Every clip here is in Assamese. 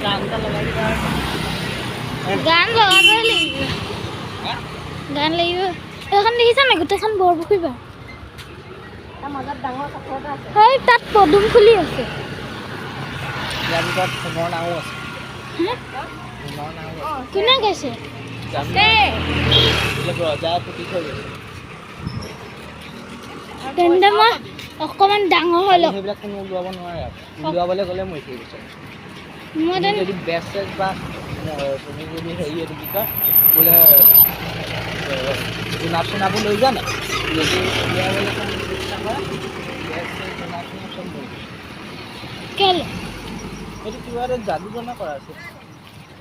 গান লগাব লাগিব গান লাগিব এখন দেখিছা নাই গোটেইখন বৰপুখুৰী পাৰ তাৰ মাজত ডাঙৰ কাঠৰ এটা আছে সেই তাত পদুম ফুলি আছে ইয়াৰ ভিতৰত সোণৰ নাও আছে কোনে কৈছে ৰজা পুতি থৈ গৈছে তেন্তে মই অকণমান ডাঙৰ হৈ লওক সেইবিলাক কোনো ওলোৱাব নোৱাৰে ওলোৱাবলৈ গ'লে মই থৈ গৈছে মই যদি বেষ্ট চেষ্ট বা তুমি যদি হেৰি এইটো কি কয় বোলে জোনাক চোনাবোৰ লৈ যোৱা নাই যদি উলিয়াবলৈ চেষ্টা কৰা বেষ্ট চেষ্ট জোনাক চোনাক চব লৈ কেলে সেইটো কিবা এটা যাদু জনা কৰা আছে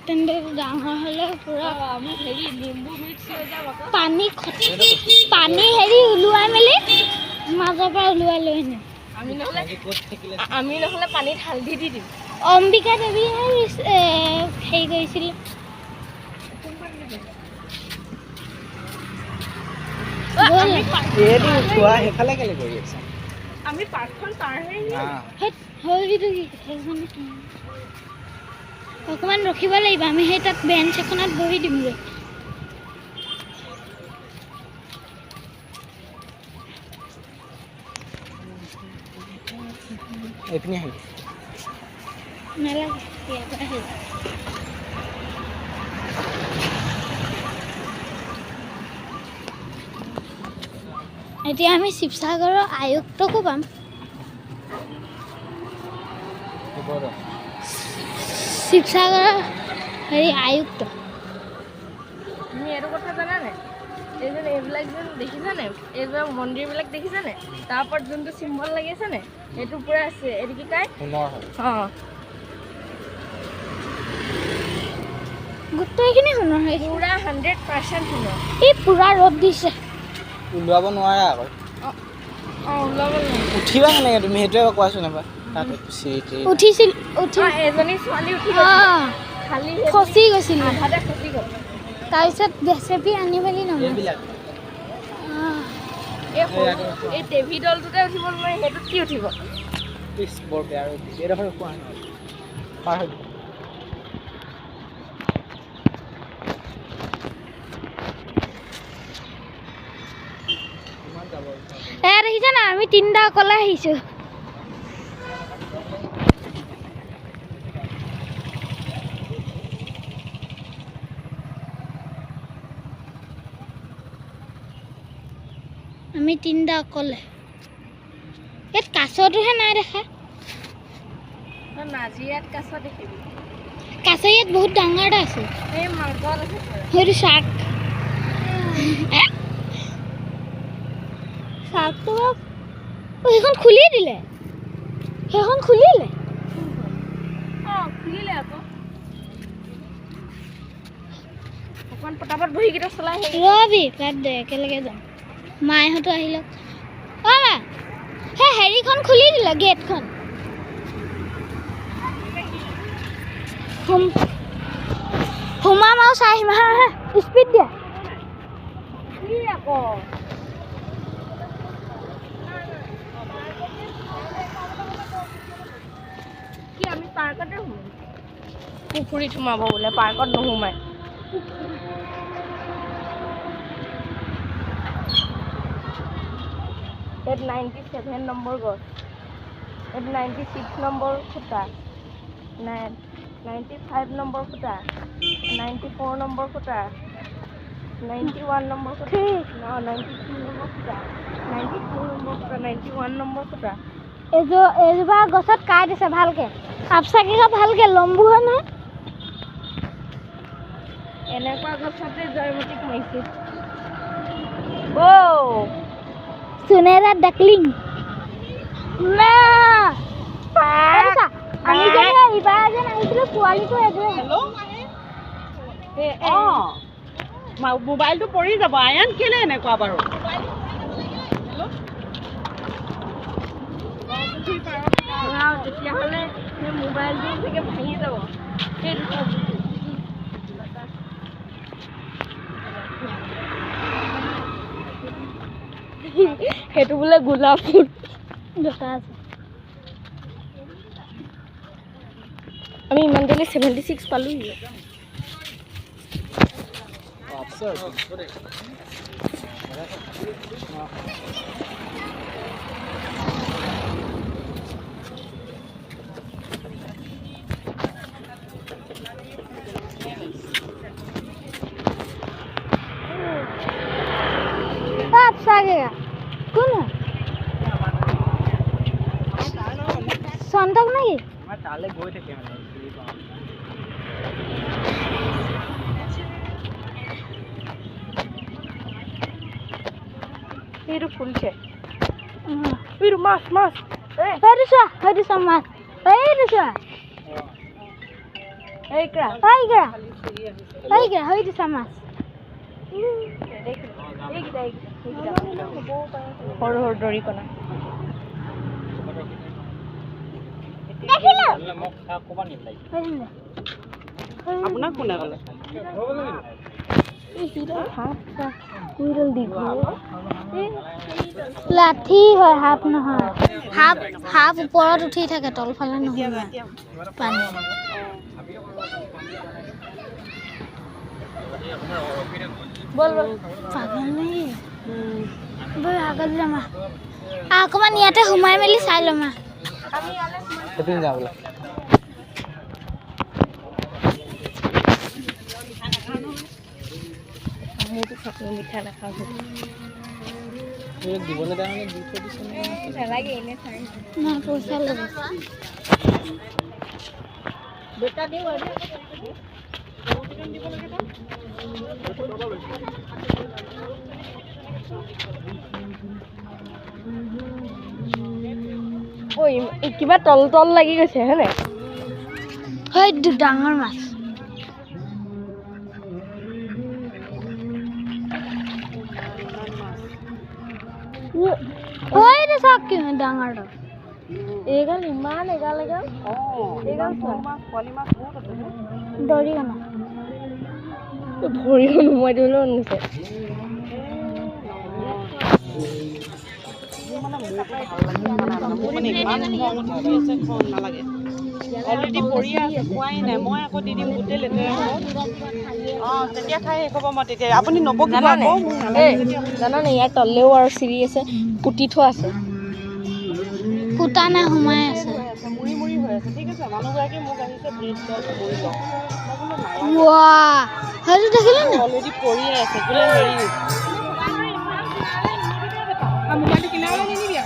তেন্তে ডাঙৰ হ'লে পূৰা আমি হেৰি নিম্বু মিক্স হৈ যাম আকৌ পানী হেৰি ওলোৱাই মেলি মাজৰ পৰা ওলোৱাই লৈ আহিম আমি নহ'লে পানীত হালধি দি দিম অম্বিকা দেৱীয়ে হেৰি কৰিছিলে এইটো চোৱা সেইফালে কেলে কৰি আছে আমি পাৰ্কখন পাৰহে অকণমান ৰখিব লাগিব আমি সেই তাত বেঞ্চ এখনত বহি দিমগৈ এইপিনে আহি নালাগে ইয়াৰ পৰা আহি এতিয়া আমি শিৱসাগৰৰ আয়ুক্তকো পাম শিৱসাগৰৰ হেৰি আয়ুক্ত তুমি এইটো কথা জানানে এই যে এইবিলাক যেন দেখিছানে এইবিলাক মন্দিৰবিলাক দেখিছানে তাৰ ওপৰত যোনটো চিম্বল লাগি আছেনে এইটো পূৰা আছে এইটো কি কয় সোণৰ হয় অঁ গোটেইখিনি সোণৰ হয় পূৰা 100% সোণৰ এই পূৰা ৰ'দ দিছে ওলোৱাব নোৱাৰা আকৌ অঁ ওলাব লাগিব উঠিবা কেনেকৈ তুমি সেইটোৱে কোৱাচোন এবাৰ তাত উঠি এজনী ছোৱালী উঠি খালি ফচি গৈছিল আধাতে ফচি গ'ল তাৰপিছত জেচেপি আনি মেলি নহয় এইবিলাক এই টেভি দলটোতে উঠিব নোৱাৰি সেইটোত কি উঠিব পিছ বৰ বেয়া আৰু এইডোখৰ খোৱা নহয় পাৰ হৈ দেখিছা না আমি তিনিটা অকলে আহিছোঁ আমি তিনিটা অকলে ইয়াত কাছটোহে নাই দেখা নাজিৰাত কাছ দেখিবি কাছ ইয়াত বহুত ডাঙৰ এটা আছে এই মাৰ্গত আছে সেইটো চাক চাকটো সেইখন খুলি দিলে সেইখন খুলিলে অঁ খুলিলে আকৌ অকণমান পটাপট বহীকেইটা চলাই ৰবি তাত দে একেলগে যাম মায়েহঁতো আহি লওক অ' মা সেই হেৰিখন খুলি দিলে গেটখন সোমাম আৰু চাই আহিম হা স্পীড দিয়া কি আকৌ কি আমি পাৰ্কতে সোমাম পুখুৰীত সোমাব বোলে পাৰ্কত নোসোমায় এট 97 নম্বৰ গছ এট 96 নম্বৰ খুঁটা 95 নম্বৰ খুঁটা 94 নম্বৰ খুঁটা 91 নম্বৰ খুঁটা 92 নম্বৰ খুঁটা 92 নম্বৰ খুঁটা 91 নম্বৰ খুঁটা এইজোপা গছত কাই দিছে ভালকে আপচাকিగా ভালকে লম্বু হয় নহয় এনেকুৱা গছতে জয়মতীক মাৰিছে সুনেৰা ডাকলিং না আমি যে ইবাৰ যেন আহিছিলোঁ পোৱালিটো এযোৰ মোবাইলটো পৰি যাব আয়ান কেলে এনেকুৱা বাৰু তেতিয়াহ'লে সেই মোবাইলটো চাগে ভাঙি যাব সেইটো বোলে গোলাপ ফুল জোতা আছে আমি ইমান দেৰি 76 পালোঁ। आपसा गया कौन है संतक नहीं मैं ताले गोय थे क्या Itu full check. Itu mas. Harusnya mas. Harusnya. Kera. Harusnya mas. Hor dori kona. Dekhilu. মোক কোবা নিলাই Harusnya. আপোনাক কোনে ক'লে লাঠি হয় হাফ নহয় হাফ ওপৰত উঠি থাকে তলফালে নহয় পানী বল পাগল নেকি বল আগত যাম অকণমান ইয়াতে সোমাই মেলি চাই ল'ম কেতিয়া যাবলৈ সেইটো চাকৰি মিঠা নাখাওঁ দিবলৈ কাৰণে দি থৈ দিছে নালাগে এনে চাই না পইচা ল'ব দুটা দিওঁ আৰু ঐ কিবা তল লাগি গৈছে হয়নে হয় ডাঙৰ মাছ oi det sak ki dangar da egal iman egal egal পোৱালি মাছ বহুত আছে dori gana ভৰি নুমাই দিবলৈ আনিছে অলৰেডি পৰি আছে খোৱাই নাই মই আকৌ দি দিম গোটেই লেতেৰা হ'ব তেতিয়া খাই শেষ হ'ব মই তেতিয়া আপুনি নবকিব আকৌ জানানে ইয়াৰ তলেও আৰু চিৰি আছে পুতি থোৱা আছে পুতা না সোমাই আছে মুৰি মুৰি হৈ আছে ঠিক আছে মানুহগৰাকী মোক আহিছে ব্ৰেড মুৰি লওঁ ৱাহ হেৰি দেখিলে নে অলৰেডি পৰিয়ে আছে বোলে হেৰি মোবাইলটো কিনাবলৈ নিদিবি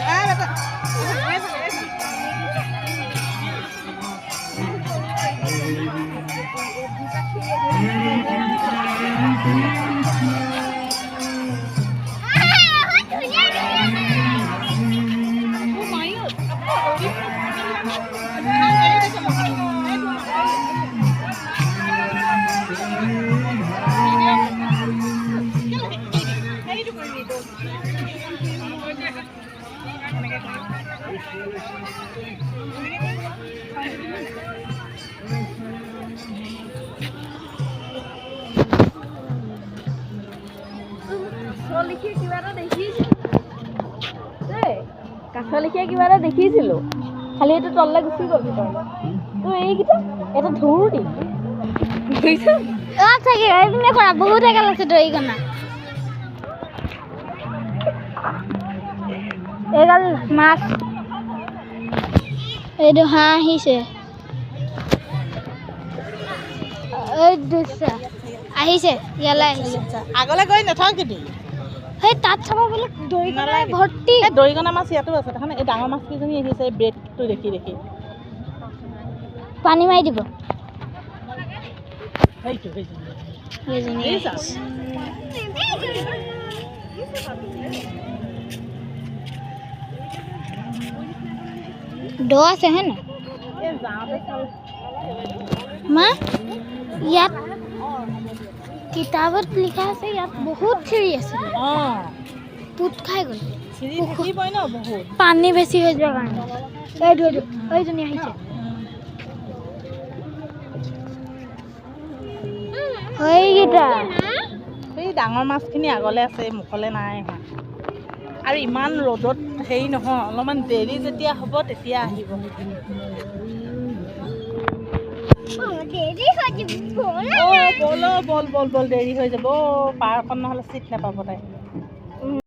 কাছলেখীয়া কিবা এটা দেখিছিলোঁ খালি এইটো তললৈ গুচি গ'ল ভিতৰলৈ তো এইকেইটা এটা ধুৰ দি বুজিছ চাগে এইপিনে কৰা বহুত এগাল আছে দৰি কণা এগাল মাছ এইটো হাঁহ আহিছে আহিছে ইয়ালৈ আহিছে আগলৈ গৈ নাথাক কিন্তু সেই তাত চাব বোলে দৰি কণা ভৰ্তি দৰিকণা মাছ ইয়াতো আছে দেখা নাই এই ডাঙৰ মাছ কেইজনী আহিছে এই ব্ৰেডটো দেখি দেখি পানী মাৰি দিব সেইটো দ আছে হয় নাই মা ইয়াত কিতাপত লিখা আছে ইয়াত বহুত চিৰি আছে পুত খাই গ'ল পানী বেছি হৈ যোৱাৰ কাৰণে এইজনী আহিছে সেইকেইটা এই ডাঙৰ মাছখিনি আগলৈ আছে মুখলৈ নাই অহা আৰু ইমান ৰ'দত হেৰি নহয় অলপমান দেৰি যেতিয়া হ'ব তেতিয়া আহিব বল বল বল বল দেৰি হৈ যাব পাৰ্কত নহ'লে চিট নাপাব তাই